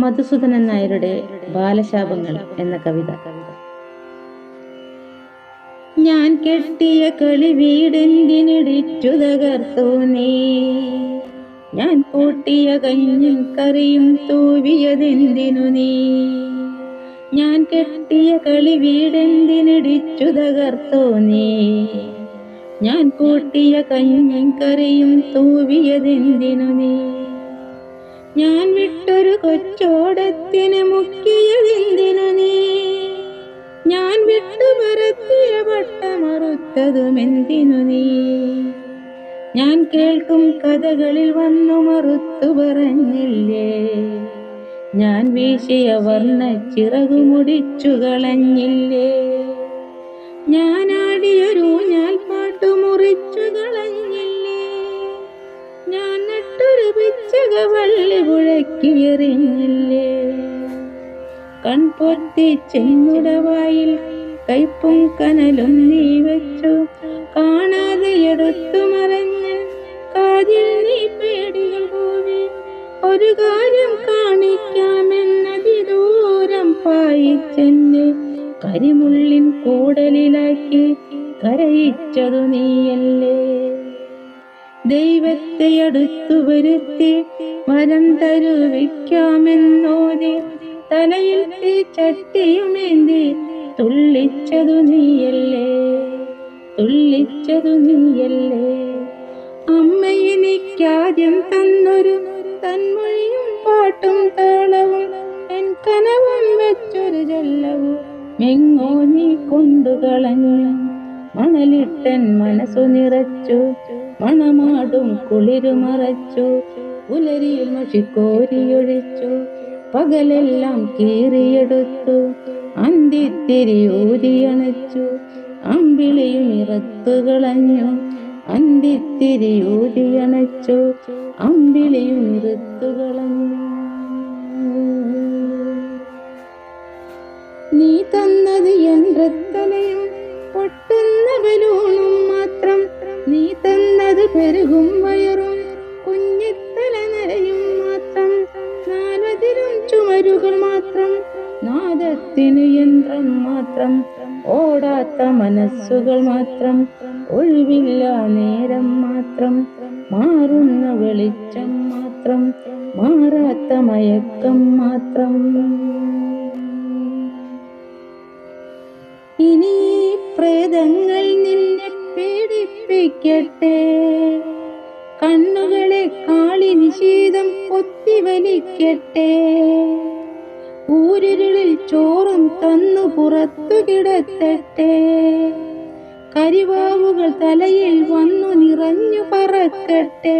മധുസൂദനൻ നായരുടെ ബാലശാപങ്ങൾ എന്ന കവിത. ഞാൻ കെട്ടിയ കളി വീടെന്തിനിടിച്ചു തകർത്തു നീ, ഞാൻ കൂട്ടിയ കഞ്ഞും കറിയും തൂവിയതെന്തിനു നീ. ഞാൻ കെട്ടിയ കളി വീടെന്തിനിടിച്ചു തകർത്തു നീ, ഞാൻ കൂട്ടിയ കഞ്ഞും കറിയും തൂവിയതെന്തിനു നീ. ഞാൻ വിട്ടൊരു കൊച്ചോടത്തിന് മുക്കിയതെന്തിനു നീ, ഞാൻ വിട്ടു പരത്തിയ പട്ടമറുത്തതുമെന്തിനു നീ. ഞാൻ കേൾക്കും കഥകളിൽ വന്നു മറുത്തു പറഞ്ഞില്ലേ, ഞാൻ വീശിയ വർണ്ണ ചിറകു മുടിച്ചു കളഞ്ഞില്ലേ. ഞാനാടിയൊരു ഞാൻ പാട്ടു മുറിച്ചു കളഞ്ഞില്ലേ, ഞാൻ നട്ടൊരു പിച്ചക വള്ളി പുഴക്കിയെറിഞ്ഞില്ലേ. കൺപൊത്തി ചെന്നുടവായിൽ കയ്പും കനലും നീ വെച്ചു, കാണാതെ എടുത്തു മറഞ്ഞ് കാതിൽ നീ പേടികൾ കൂവി. ഒരു കാര്യം കാണിക്കാമെന്നതിദൂരം പായിച്ചെന്നെ കരിമുള്ളിൻ കൂടലിലാക്കി കരയിച്ചതു നീയല്ലേ. ദൈവത്തെ അടുത്തു വരുത്തി വരം തരുവിക്കാമെന്നോതി തലയിൽ ചട്ടിയുമേന്തി തുള്ളിച്ചതു നീയല്ലേ, തുള്ളിച്ചതു നീയല്ലേ. അമ്മയെനിക്കാദ്യം തന്നൊരു തന്മൊഴിയും പാട്ടും താളവും എൻ കനവും വെച്ചൊരു ജല്ലവും എങ്ങോ നീ കൊണ്ടുകളഞ്ഞു. മണലിട്ടൻ മനസ്സു നിറച്ചു, മണമാടും കുളിരുമറച്ചു, പുലരിയിൽ മഷിക്കോരിയൊഴിച്ചു, പകലെല്ലാം കീറിയെടുത്തു, അന്തിത്തിരി ഊതിയണച്ചു, അമ്പിളിയും ഇറത്തു കളഞ്ഞു. അന്തിത്തിരി ഊതിയണച്ചു, അമ്പിളിയും ഇറത്തു കളഞ്ഞു. നീ തന്നത് യന്ത്രത്തലയും പൊട്ടുന്ന ബലൂണും മാത്രം, നീ തന്നത് പെരുകും വയറും കുഞ്ഞിത്തല നരയും മാത്രം. നാലതിരും ചുമരുകൾ മാത്രം, നാദത്തിനു യന്ത്രം മാത്രം, ഓടാത്ത മനസ്സുകൾ മാത്രം, ഒഴിവില്ല നേരം മാത്രം, മാറുന്ന വെളിച്ചം മാത്രം, മാറാത്ത മയക്കം മാത്രം. ഇനി പ്രേതങ്ങൾ നിന്നെ പീഡിപ്പിക്കട്ടെ, കണ്ണുകളെ കാളിനി ശീതം കൊത്തിവലിക്കട്ടെ. ഊരുരുളിൽ ചോറും തന്നു പുറത്തു കിടത്തട്ടെ, കരിവാവുകൾ തലയിൽ വന്നു നിറഞ്ഞു പറക്കട്ടെ.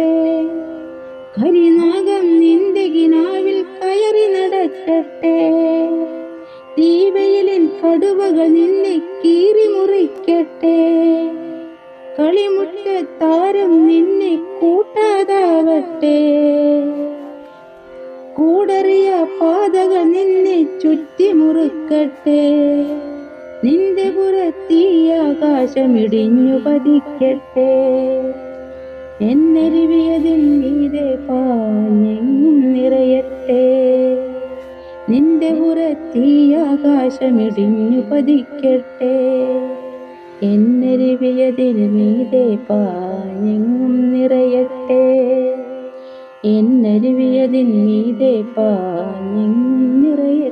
കരിനാഗം നിന്റെ കിനാവിൽ കയറി നടക്കട്ടെ, തീവെയിലിൻ കടുവകൾ നിന്നെ കീറി മുറിക്കട്ടെ. കളിമുറ്റത്താരം നിന്നെ കൂട്ടാതാവട്ടെ, കൂടറിയ പാതകൾ നിന്നെ ചുറ്റി മുറുക്കട്ടെ. നിന്റെ പുറത്തീ ആകാശമിടിഞ്ഞു പതിക്കട്ടെ, എന്നരുവിയതിൻ മീതെ പാഞ്ഞെങ്ങും നിറയട്ടെ. നിന്റെ പുറത്തീ ആകാശമിടിഞ്ഞു പതിക്കട്ടെ, എന്നരുവിയതിൻ മീതെ പാഞ്ഞെങ്ങും നിറയട്ടെ. എന്നരുവിയതിൻ മീതെ പാഞ്ഞെങ്ങും നിറയട്ടെ.